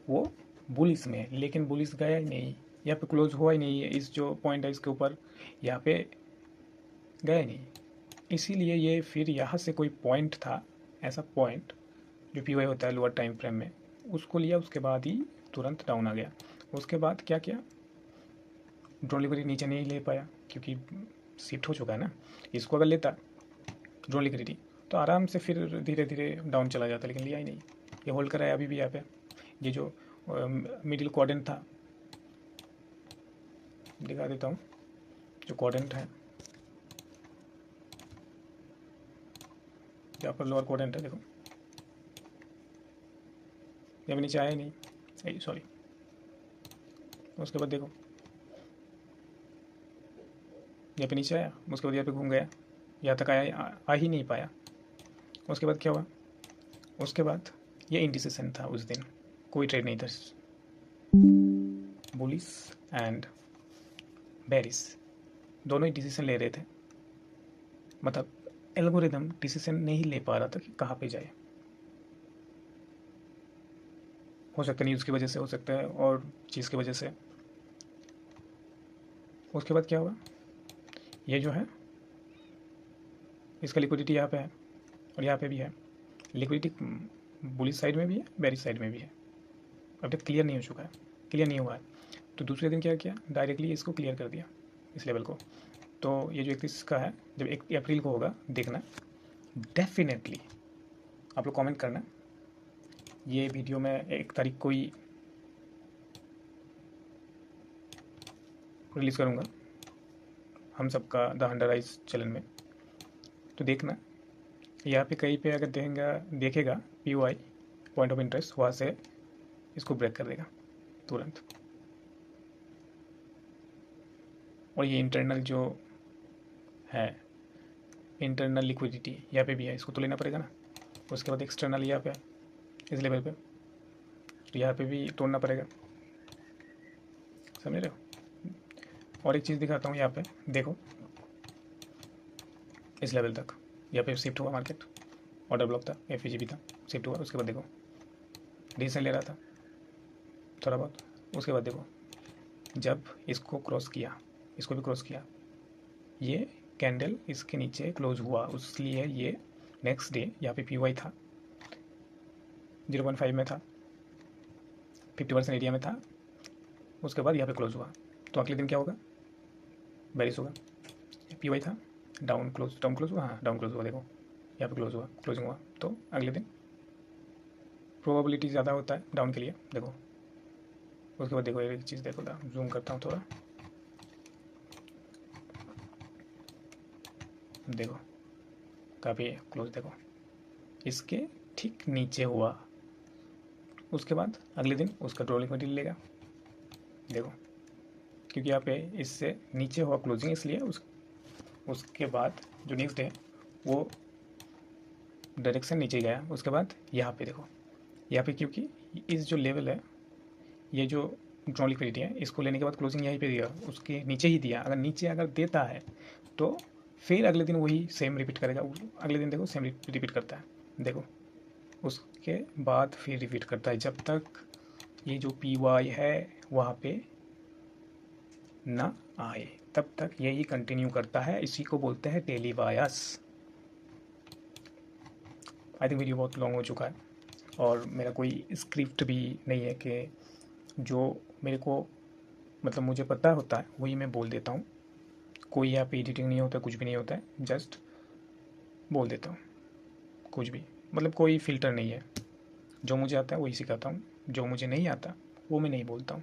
वो बुलिस में, लेकिन बुलिस गया ही नहीं, यहाँ पे क्लोज हुआ ही नहीं है, इस जो पॉइंट है इसके ऊपर यहाँ पे गया ही नहीं। इसीलिए ये फिर यहाँ से कोई पॉइंट था, ऐसा पॉइंट जो पी होता है लोअर टाइम फ्रेम में, उसको लिया, उसके बाद ही तुरंत डाउन आ गया। उसके बाद क्या किया? ड्रोन लिक्विडिटी नीचे नहीं ले पाया क्योंकि शिफ्ट हो चुका है ना। इसको अगर लेता ड्रोन लिक्विडिटी तो आराम से फिर धीरे धीरे डाउन चला जाता, लेकिन लिया ही नहीं। ये होल्ड कराया अभी भी यहाँ पे। ये जो मिडिल क्वाड्रेंट था, दिखा देता हूँ, जो क्वाड्रेंट है यहाँ पर लोअर क्वाड्रेंट है, देखो ये भी नीचे आया ही नहीं, सॉरी। उसके बाद देखो यहाँ पे नीचे आया, उसके बाद यहाँ पे घूम गया, यहाँ तक आया, आ ही नहीं पाया। उसके बाद क्या हुआ? उसके बाद ये इंडिसेशन था उस दिन, कोई ट्रेड नहीं था, बुलिश एंड बेरिश दोनों ही डिसीजन ले रहे थे, मतलब एल्गोरिदम डिसीजन नहीं ले पा रहा था कि कहाँ पे जाए। हो सकता है न्यूज़ की वजह से, हो सकता है और चीज़ की वजह से। उसके बाद क्या हुआ? ये जो है इसका लिक्विडिटी यहाँ पे है और यहाँ पे भी है, लिक्विडिटी बुलिश साइड में भी है, बेरिश साइड में भी है। अब तक क्लियर नहीं हो चुका है, क्लियर नहीं हुआ है, तो दूसरे दिन क्या किया? डायरेक्टली इसको क्लियर कर दिया, इस लेवल को। तो ये जो 31 का है, जब 1 अप्रैल को होगा, देखना डेफिनेटली, आप लोग कमेंट करना। ये वीडियो मैं 1 तारीख को ही रिलीज़ करूँगा हम सबका द अंडर आइज चैनल में, तो देखना यहाँ पे कहीं पे अगर देखेगा POI पॉइंट ऑफ इंटरेस्ट, वहाँ से इसको ब्रेक कर देगा तुरंत। और ये इंटरनल जो है, इंटरनल लिक्विडिटी यहाँ पे भी है, इसको तो लेना पड़ेगा ना। उसके बाद एक्सटर्नल यहाँ पे इस लेवल पे, तो यहाँ पे भी तोड़ना पड़ेगा, समझ रहे हो। और एक चीज़ दिखाता हूँ, यहाँ पे देखो इस लेवल तक यहाँ पे शिफ्ट हुआ मार्केट, ऑर्डर ब्लॉक था, FVG भी था, शिफ्ट हुआ। उसके बाद देखो डिसीजन ले रहा था थोड़ा बहुत, उसके बाद देखो जब इसको क्रॉस किया, इसको भी क्रॉस किया, ये कैंडल इसके नीचे क्लोज हुआ, इसलिए ये नेक्स्ट डे यहाँ पे POI था 0.5 में था, 50% एरिया में था। उसके बाद यहाँ पे क्लोज हुआ, तो अगले दिन क्या होगा, बेरिश होगा। POI था, डाउन क्लोज हुआ, हाँ डाउन क्लोज हुआ, देखो यहाँ पे क्लोज हुआ, क्लोजिंग हुआ, तो अगले दिन प्रोबेबिलिटी ज़्यादा होता है डाउन के लिए, देखो। उसके बाद देखो एक चीज़ देखो, जूम करता हूँ थोड़ा, देखो काफ़ी क्लोज, देखो इसके ठीक नीचे हुआ। उसके बाद अगले दिन उसका ट्रोलिंग मटेरियल लेगा, देखो क्योंकि यहाँ पे इससे नीचे हुआ क्लोजिंग, इसलिए उसके बाद जो नेक्स्ट है वो डायरेक्शन नीचे गया। उसके बाद यहाँ पे देखो, यहाँ पे क्योंकि इस जो लेवल है, ये जो ड्रॉ लिक्विडिटी है, इसको लेने के बाद क्लोजिंग यहीं पे दिया, उसके नीचे ही दिया। अगर नीचे अगर देता है तो फिर अगले दिन वही सेम रिपीट करेगा, अगले दिन देखो सेम रिपीट करता है, देखो उसके बाद फिर रिपीट करता है, जब तक ये जो PY है वहाँ पे ना आए तब तक यही कंटिन्यू करता है। इसी को बोलते हैं daily bias. I think video बहुत लॉन्ग हो चुका है और मेरा कोई स्क्रिप्ट भी नहीं है कि जो मेरे को मतलब मुझे पता होता है वही मैं बोल देता हूँ। कोई यहाँ पे एडिटिंग नहीं होता, कुछ भी नहीं होता है, जस्ट बोल देता हूँ कुछ भी, मतलब कोई फ़िल्टर नहीं है। जो मुझे आता है वही सिखाता हूँ, जो मुझे नहीं आता वो मैं नहीं बोलता हूँ।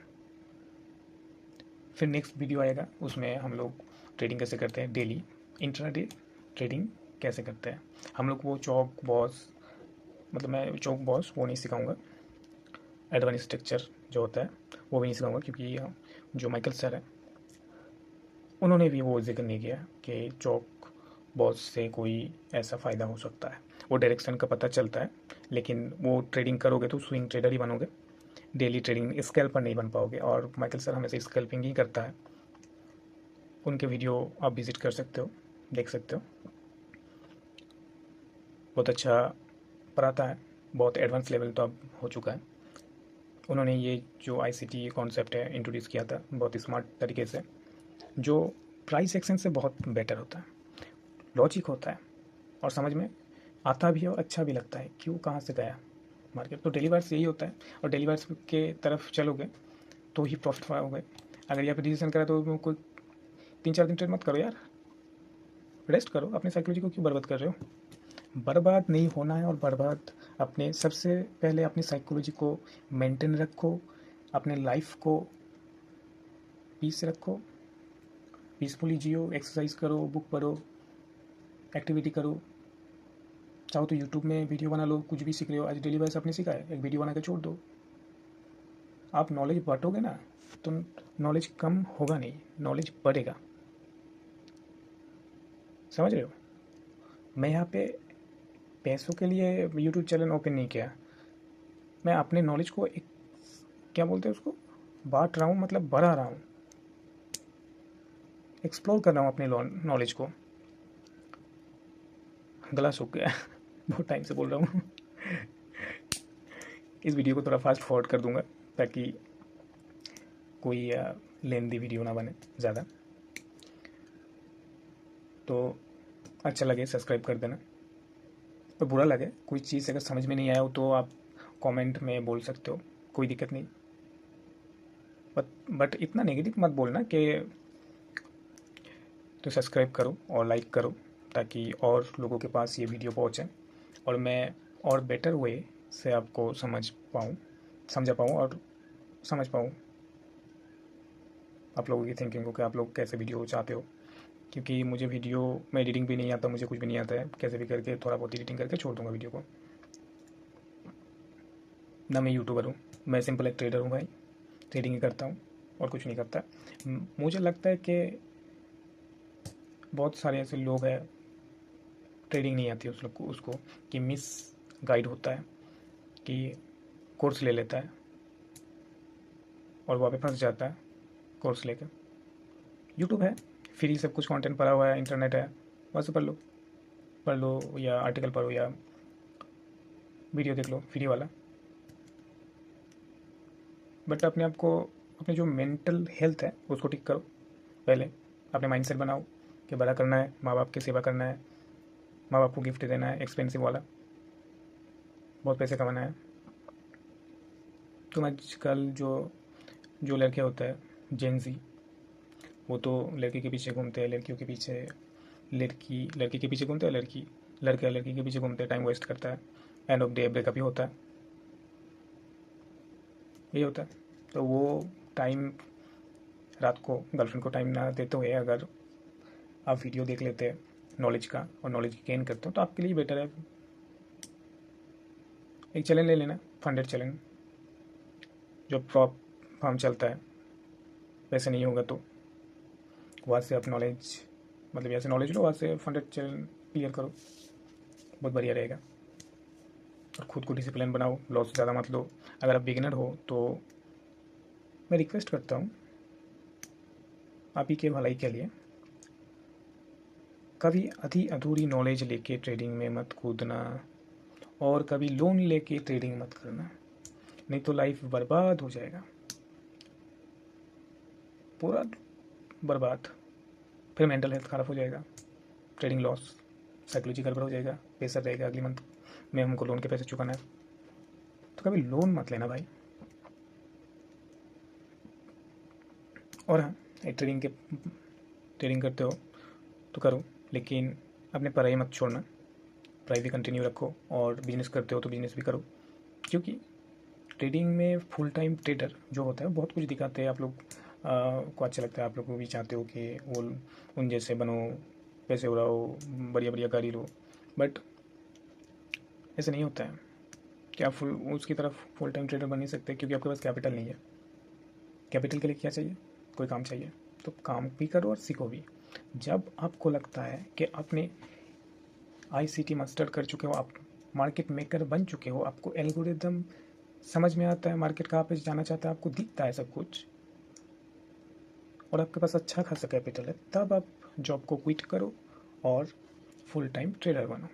फिर नेक्स्ट वीडियो आएगा, उसमें हम लोग ट्रेडिंग कैसे करते हैं, डेली इंट्राडे ट्रेडिंग कैसे करते हैं हम लोग। वो चौक बॉस, मतलब मैं चौक बॉस वो नहीं सिखाऊंगा, एडवांस स्ट्रक्चर जो होता है वो भी नहीं सिखाऊंगा, क्योंकि जो माइकल सर है उन्होंने भी वो जिक्र नहीं किया कि चौक बॉस से कोई ऐसा फ़ायदा हो सकता है। वो डायरेक्शन का पता चलता है, लेकिन वो ट्रेडिंग करोगे तो स्विंग ट्रेडर ही बनोगे, डेली ट्रेडिंग स्कैल्पर नहीं बन पाओगे। और माइकल सर हमेशा स्कैल्पिंग ही करता है, उनके वीडियो आप विज़िट कर सकते हो, देख सकते हो, बहुत अच्छा पढ़ाता है, बहुत एडवांस लेवल तो अब हो चुका है। उन्होंने ये जो ICT कॉन्सेप्ट है इंट्रोड्यूस किया था बहुत स्मार्ट तरीके से, जो प्राइस एक्शन से बहुत बेटर होता है, लॉजिक होता है और समझ में आता भी है और अच्छा भी लगता है, क्यों कहाँ से गया मार्केट। तो डेली वाइज यही होता है, और डेली वाइज के तरफ चलोगे तो ही प्रॉफिट पाओगे। अगर यहाँ पे डिसीजन करा तो कोई 3-4 दिन ट्रेड मत करो यार, रेस्ट करो, अपने साइकोलॉजी को क्यों बर्बाद कर रहे हो। बर्बाद नहीं होना है, और बर्बाद अपने सबसे पहले अपनी साइकोलॉजी को मेंटेन रखो, अपने लाइफ को पीस रखो, पीसफुली जियो, एक्सरसाइज करो, बुक पढ़ो, एक्टिविटी करो। चाहो तो यूट्यूब में वीडियो बना लो, कुछ भी सीख रहे हो, आज डेली बेस आपने सीखा है, एक वीडियो बना के छोड़ दो। आप नॉलेज बांटोगे ना तो नॉलेज कम होगा नहीं, नॉलेज बढ़ेगा, समझ रहे हो। मैं यहाँ पे पैसों के लिए यूट्यूब चैनल ओपन नहीं किया, मैं अपने नॉलेज को एक क्या बोलते हैं उसको, बांट रहा हूँ, मतलब बढ़ा रहा हूँ, एक्सप्लोर कर रहा हूँ अपने नॉलेज को। गला सूख गया बहुत टाइम से बोल रहा हूँ इस वीडियो को थोड़ा फास्ट फॉरवर्ड कर दूंगा ताकि कोई लेंदी वीडियो ना बने ज़्यादा। तो अच्छा लगे सब्सक्राइब कर देना, और बुरा लगे कोई चीज़ अगर समझ में नहीं आया हो तो आप कमेंट में बोल सकते हो, कोई दिक्कत नहीं। बट इतना नेगेटिव मत बोलना कि, तो सब्सक्राइब करो और लाइक करो ताकि और लोगों के पास ये वीडियो पहुँचे और मैं और बेटर वे से आपको समझा पाऊँ और समझ पाऊँ। आप लोगों की थिंकिंग को कि आप लोग कैसे वीडियो चाहते हो, क्योंकि मुझे वीडियो में एडिटिंग भी नहीं आता, मुझे कुछ भी नहीं आता है, कैसे भी करके थोड़ा बहुत एडिटिंग करके छोड़ दूंगा वीडियो को। ना मैं यूट्यूबर हूँ, मैं सिंपल एक ट्रेडर हूँ भाई, ट्रेडिंग ही करता हूँ और कुछ नहीं करता। मुझे लगता है कि बहुत सारे ऐसे लोग हैं, ट्रेडिंग नहीं आती उस लोग को, उसको कि मिस गाइड होता है, कि कोर्स ले लेता है और वहाँ पे फंस जाता है कोर्स लेकर। यूट्यूब है, फ्री सब कुछ कंटेंट पड़ा हुआ है, इंटरनेट है, बस पढ़ लो या आर्टिकल पढ़ो या वीडियो देख लो फ्री वाला। बट अपने आप को, अपने जो मेंटल हेल्थ है उसको ठीक करो पहले। अपने माइंडसेट बनाओ कि बड़ा करना है, माँ बाप की सेवा करना है, माँ बाप को गिफ्ट देना है एक्सपेंसिव वाला, बहुत पैसे कमाना है। तुम आजकल जो जो लड़के होता है जेंजी, वो तो लड़की के पीछे घूमते हैं, लड़कियों के पीछे, लड़की के पीछे घूमते हैं, लड़का लड़की के पीछे घूमते हैं, टाइम वेस्ट करता है, एंड ऑफ डे ब्रेकअप ही होता है, यही होता है। तो वो टाइम, रात को गर्लफ्रेंड को टाइम ना देते हुए अगर आप वीडियो देख लेते हैं नॉलेज का और नॉलेज गेन करते हो तो आपके लिए बेटर है। एक चैलेंज ले लेना, फंडेड चैलेंज, जो प्रॉप फॉर्म चलता है, वैसे नहीं होगा तो वहाँ से आप नॉलेज, मतलब ऐसे नॉलेज लो, वहाँ से फंडेड चैलेंज क्लियर करो, बहुत बढ़िया रहेगा। और खुद को डिसिप्लिन बनाओ, लॉस ज़्यादा मत लो। अगर आप बिगिनर हो तो मैं रिक्वेस्ट करता हूँ आप ही के भलाई के लिए, कभी आधी अधूरी नॉलेज लेके ट्रेडिंग में मत कूदना, और कभी लोन लेके ट्रेडिंग मत करना, नहीं तो लाइफ बर्बाद हो जाएगा, पूरा बर्बाद। फिर मेंटल हेल्थ ख़राब हो जाएगा, ट्रेडिंग लॉस, साइकोलॉजी गड़बड़ हो जाएगा, प्रेशर रहेगा अगली मंथ में हमको लोन के पैसे चुकाना है। तो कभी लोन मत लेना भाई। और हाँ, ट्रेडिंग करते हो तो करो, लेकिन अपने पढ़ाई मत छोड़ना, पढ़ाई भी कंटिन्यू रखो, और बिजनेस करते हो तो बिजनेस भी करो, क्योंकि ट्रेडिंग में फुल टाइम ट्रेडर जो होता है बहुत कुछ दिखाते हैं। आप लोग को अच्छा लगता है, आप लोग को भी चाहते हो कि वो उन जैसे बनो, पैसे उड़ाओ, बढ़िया बढ़िया गाड़ी लो, बट ऐसे नहीं होता है कि आप फुल उसकी तरफ फुल टाइम ट्रेडर बन नहीं सकते, क्योंकि आपके पास कैपिटल नहीं है। कैपिटल के लिए क्या चाहिए? कोई काम चाहिए, तो काम भी करो और सीखो भी। जब आपको लगता है कि आपने आईसीटी मास्टर कर चुके हो, आप मार्केट मेकर बन चुके हो, आपको एल्गोरिदम समझ में आता है, मार्केट कहाँ पे जाना चाहता है आपको दिखता है सब कुछ, और आपके पास अच्छा खासा कैपिटल है, तब आप जॉब को क्विट करो और फुल टाइम ट्रेडर बनो।